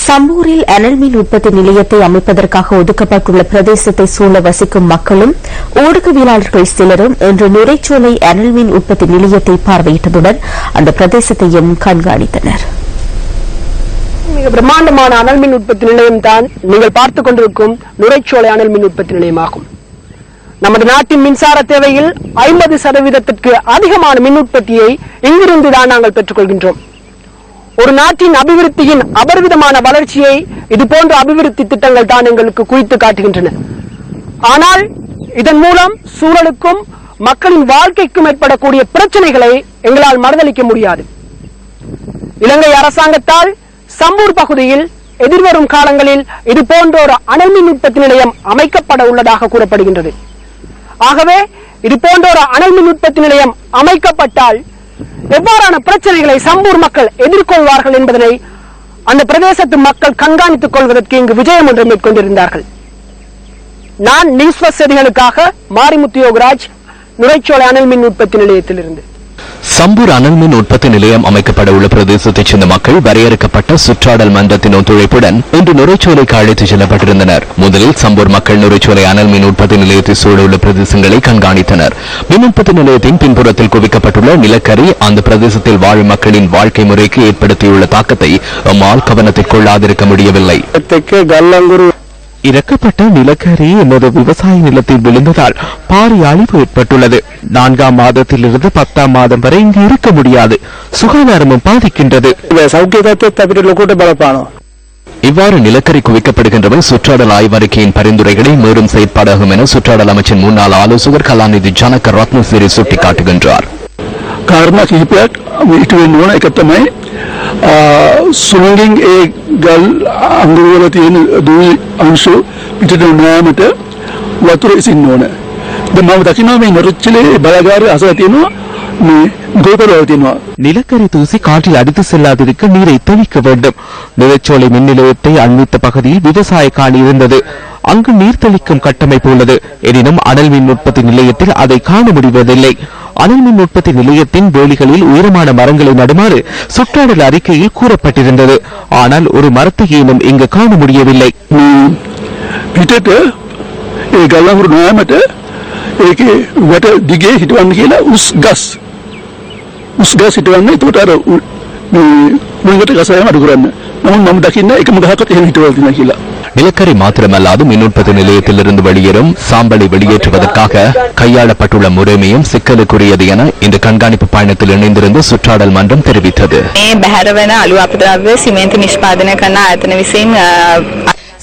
சம்பூரில் அனல் மின் உற்பத்தி நிலையத்தை அமைப்பதற்காக ஒதுக்கப்பட்டுள்ள பிரதேசத்தை சூழ வசிக்கும் மக்களும் ஊடகவியலாளர்கள் சிலரும் இன்று நுரைச்சோலை அனல் மின் உற்பத்தி நிலையத்தை பார்வையிட்டதுடன் அந்த பிரதேசத்தையும் கண்காணித்தனர். மிக பிரம்மாண்டமான அனல் மின் உற்பத்தி நிலையம் தான் நீங்கள் பார்த்துக் கொண்டிருக்கும் நுரைச்சோலை அனல் மின் உற்பத்தி நிலையமாகும். நமது நாட்டின் மின்சார தேவையில் 50% அதிகமான மின் உற்பத்தியை இங்கிருந்துதான் நாங்கள் பெற்றுக் கொள்கின்றோம். ஒரு நாட்டின் அபிவிருத்தியின் அபரிவிதமான வளர்ச்சியை இதுபோன்ற அபிவிருத்தி திட்டங்கள் தான் எங்களுக்கு குறித்து காட்டுகின்றன. ஆனால் இதன் மூலம் சூழலுக்கும் மக்களின் வாழ்க்கைக்கும் ஏற்படக்கூடிய பிரச்சனைகளை எங்களால் மறுதளிக்க முடியாது. இலங்கை அரசாங்கத்தால் சம்பூர் பகுதியில் எதிர்வரும் காலங்களில் இதுபோன்ற ஒரு அனல் மின் உற்பத்தி நிலையம் அமைக்கப்பட உள்ளதாக கூறப்படுகின்றது. ஆகவே இதுபோன்ற ஒரு அனல் மின் உற்பத்தி நிலையம் அமைக்கப்பட்டால் எவ்வாறான பிரச்சனைகளை சம்பூர் மக்கள் எதிர்கொள்வார்கள் என்பதனை அந்த பிரதேசத்து மக்கள் கண்காணித்துக் கொள்வதற்கு இங்கு விஜயம் ஒன்று மேற்கொண்டிருந்தார்கள். நான் நியூஸ் ஃபர்ஸ்ட் செய்திகளுக்காக மாரிமுத்து யோகராஜ், நுரைச்சோலை அனல் மின் உற்பத்தி நிலையத்திலிருந்து. சம்பூர் அனல் மின் உற்பத்தி நிலையம் அமைக்கப்பட உள்ள பிரதேசத்தைச் சேர்ந்த மக்கள் வரையறுக்கப்பட்ட சுற்றாடல் மன்றத்தின் ஒத்துழைப்புடன் இன்று நுரைச்சோலைக்கு அழைத்துச் செல்லப்பட்டிருந்தனர். முதலில் சம்பூர் மக்கள் நுரைச்சோலை அனல் மின் உற்பத்தி நிலையத்தை சூழவுள்ள பிரதேசங்களை கண்காணித்தனர். மின் உற்பத்தி நிலையத்தின் பின்புறத்தில் குவிக்கப்பட்டுள்ள நிலக்கரி அந்த பிரதேசத்தில் வாழும் மக்களின் வாழ்க்கை முறைக்கு ஏற்படுத்தியுள்ள தாக்கத்தை நம்மால் கவனத்தில் கொள்ளாதிருக்க முடியவில்லை. இறக்கப்பட்ட நிலக்கரி எனது விவசாய நிலத்தில் விழுந்ததால் பாரிய அழிவு ஏற்பட்டுள்ளது. 4ஆம் மாதத்திலிருந்து 10ஆம் மாதம் வரை இங்கு இருக்க முடியாது. சுகாதாரமும் பாதிக்கின்றது. இவ்வாறு நிலக்கரி குவிக்கப்படுகின்றவை சுற்றாடல் ஆய்வறிக்கையின் பரிந்துரைகளை மீறும் செயற்பாடாகும் என சுற்றாடல் அமைச்சின் முன்னாள் ஆலோசகர் கலாநிதி ஜனக ரத்னசிறி சுட்டிக்காட்டுகின்றார். සුළඟින් ඒ ගල් අඟුරුවල තියෙන දුයි අංශු පිටට නොයාමට වතුර ඉසින්න ඕන. දැන් මම දකිනවා මේ නොරච්චලේ බලගාරය අසල තියෙනවා මේ ගෝතරවල තියෙනවා. நிலக்கரி தூசி காற்றில் அடித்து செல்லாதிருக்க நீரை தெளிக்க வேண்டும். நுரைச்சோலை மின் நிலையத்தை அண்மித்த பகுதியில் விவசாய காணி இருந்தது. அங்கு நீர் தெளிக்கும் கட்டமைப்பு உள்ளது. எனினும் அனல் மின் உற்பத்தி நிலையத்தில் அதை காண முடிவதில்லை. அனல் மின் உற்பத்தி நிலையத்தின் வேலிகளில் உயரமான மரங்களை நடுமாறு சுற்றாடல் அறிக்கையில் கூறப்பட்டிருந்தது. ஆனால் ஒரு மரத்தை ஏனும் இங்கு காண முடியவில்லை. நிலக்கரி மாத்திரமல்லாது மின் உற்பத்தி நிலையத்திலிருந்து வெளியேறும் சாம்பலை வெளியேற்றுவதற்காக கையாளப்பட்டுள்ள முறைமையும் சிக்கலுக்குரியது என இந்த கண்காணிப்பு பயணத்தில் இணைந்திருந்து சுற்றாடல் மன்றம் தெரிவித்தது.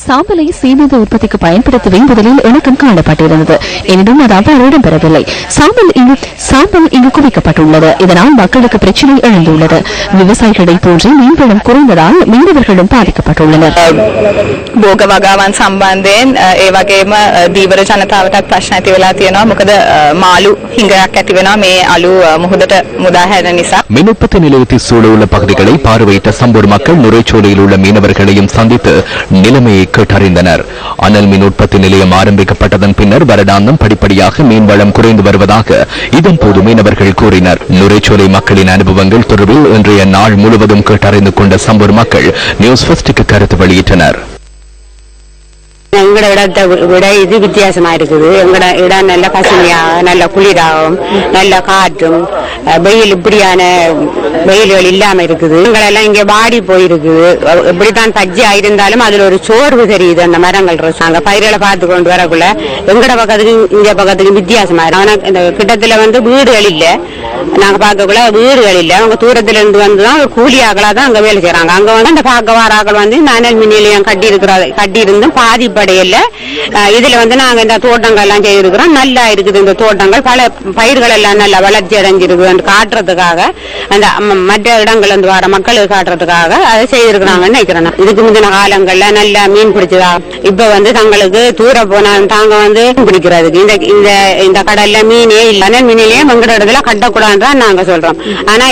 சாம்பலை சீமெந்து உற்பத்திக்கு பயன்படுத்தவே முதலில் இணக்கம் காணப்பட்டிருந்தது. எனினும் அது அவ்வாறு இடம்பெறவில்லை. சாம்பல் இங்கு குவிக்கப்பட்டுள்ளது. இதனால் மக்களுக்கு பிரச்சனை எழுந்துள்ளது. விவசாயிகளை போன்று மீன்வளம் குறைந்ததால் மீனவர்களும் பாதிக்கப்பட்டுள்ளனர். භෝගවගාවන් සම්බන්ධයෙන් ඒ වගේම දීවර ජනතාවටත් ප්‍රශ්න ඇති වෙලා තියෙනවා. මොකද මාළු හිඟයක් ඇති වෙනවා මේ අලු මුහුදට මුදා හැරෙන නිසා. மின் உற்பத்தி நிலையத்தில் சூழவுள்ள பகுதிகளை பார்வையிட்ட சம்பூர் மக்கள் நுரைச்சோலையில் உள்ள மீனவர்களையும் சந்தித்து நிலைமையை கேட்டறிந்தனர். அனல் மின் உற்பத்தி நிலையம் ஆரம்பிக்கப்பட்டதன் பின்னர் வருடாந்தம் படிப்படியாக மீன்வளம் குறைந்து வருவதாக இதன் போது மீனவர்கள் கூறினர். நுரைச்சோலை மக்களின் அனுபவங்கள் தொடர்பில் இன்றைய நாள் முழுவதும் கேட்டறிந்து கொண்ட சம்பூர் மக்கள் நியூஸ் ஃபர்ஸ்டுக்கு கருத்து வெளியிட்டனர். எங்கட இடத்தை விட இது வித்தியாசமா இருக்குது. எங்கட இடம் நல்ல பசுமையாக நல்ல குளிராகவும் நல்ல காற்றும் வெயில் இப்படியான வெயில்கள் இல்லாம இருக்குது. எங்களெல்லாம் இங்க வாடி போயிருக்குது. இப்படித்தான் பச்சை இருந்தாலும் அதுல ஒரு சோர்வு தெரியுது. அந்த மரங்கள் அங்க பயிர்களை பார்த்து கொண்டு வரக்குள்ள எங்கட பக்கத்துக்கு இங்க பக்கத்துக்கு வித்தியாசமா இருக்கு. ஆனா இந்த கிட்டத்துல வீடுகள் இல்ல. நாங்க பார்க்கக்குள்ள வீடுகள் இல்ல. அவங்க தூரத்துல இருந்து வந்துதான் கூலி ஆக்களா தான் அங்க வேலை செய்யறாங்க. அங்க வந்து அந்த பார்க்க ஆக்கள் வந்து இந்த அனல் மின் நிலையம் கட்டி இருந்தும் பாதிப்படையில இதுல வந்து நாங்க இந்த தோட்டங்கள் எல்லாம் செய்திருக்கிறோம். நல்லா இருக்குது இந்த தோட்டங்கள். பல பயிர்கள் எல்லாம் நல்லா வளர்ச்சி அடைஞ்சிருக்கு காட்டுறதுக்காக அந்த மற்ற இடங்கள் வந்து வர மக்களுக்கு காட்டுறதுக்காக அதை செய்திருக்கிறாங்கன்னு நினைக்கிறேன். இதுக்கு முந்தின காலங்கள்ல நல்லா மீன் பிடிச்சதா இப்ப வந்து தங்களுக்கு தூர போனா தாங்க வந்து பிடிக்கிறதுக்கு இந்த கடல்ல மீனே இல்ல. அனல் மீனிலேயே எங்கட இடத்துல கட்டக்கூடாதுதான் நாங்க சொல்றோம். ஆனா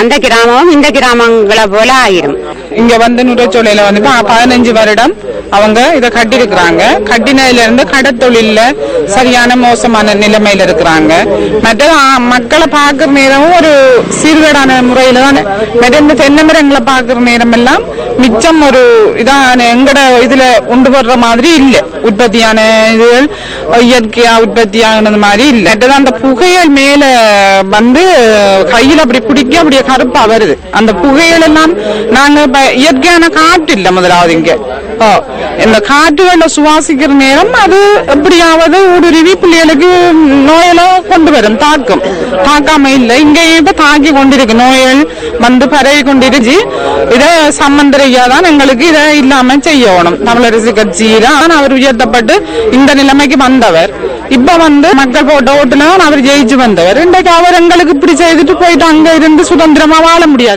அந்த கிராமமும் இந்த கிராமங்களை போல ஆயிரும். இங்க வந்து நுரைச்சோலையில வந்து 15 வருடம் அவங்க இதை கட்டிருக்கிறாங்க. கட்டினதுல இருந்து கடத்தொழில சரியான மோசமான நிலைமையில இருக்கிறாங்க. மற்ற மக்களை பாக்குற நேரமும் ஒரு சீர்கேடான முறையில தான். மற்ற இந்த தென்னை மரங்களை பாக்குற நேரம் எல்லாம் மிச்சம் ஒரு இதான எங்கட இதுல உண்டு வர்ற மாதிரி இல்ல. உற்பத்தியான இதுகள் இயற்கையா உற்பத்தியானது மாதிரி இல்ல. மற்றதான் அந்த புகையல் மேல வந்து கையில அப்படி பிடிக்க அப்படியே கருப்பா வருது. அந்த புகையில எல்லாம் நாங்க இயற்கையான காற்று இல்ல முதலாவது இங்க. இந்த காற்றுகளை சுவாசிக்கிற நேரம் அது எப்படியாவது ஊடுருவி பிள்ளைகளுக்கு நோயில கொண்டு வரும். தாக்காம இல்ல, இங்கேயும் இப்ப தாக்கி கொண்டிருக்கு. நோய்கள் வந்து பரவி கொண்டிருச்சு. இத சம்பந்தரையாதான் எங்களுக்கு இதை இல்லாம செய்யணும். தமிழரசு கட்சியில அவர் உயர்த்தப்பட்டு இந்த நிலைமைக்கு வந்தவர். இப்ப வந்து மக்கள் போட்ட ஓட்டுல அவர் ஜெயிச்சு வந்தவர். இன்றைக்கு அவர் எங்களுக்கு இப்படி செய்துட்டு போயிட்டு அங்க இருந்து சுதந்திரமா வாழ முடியாது.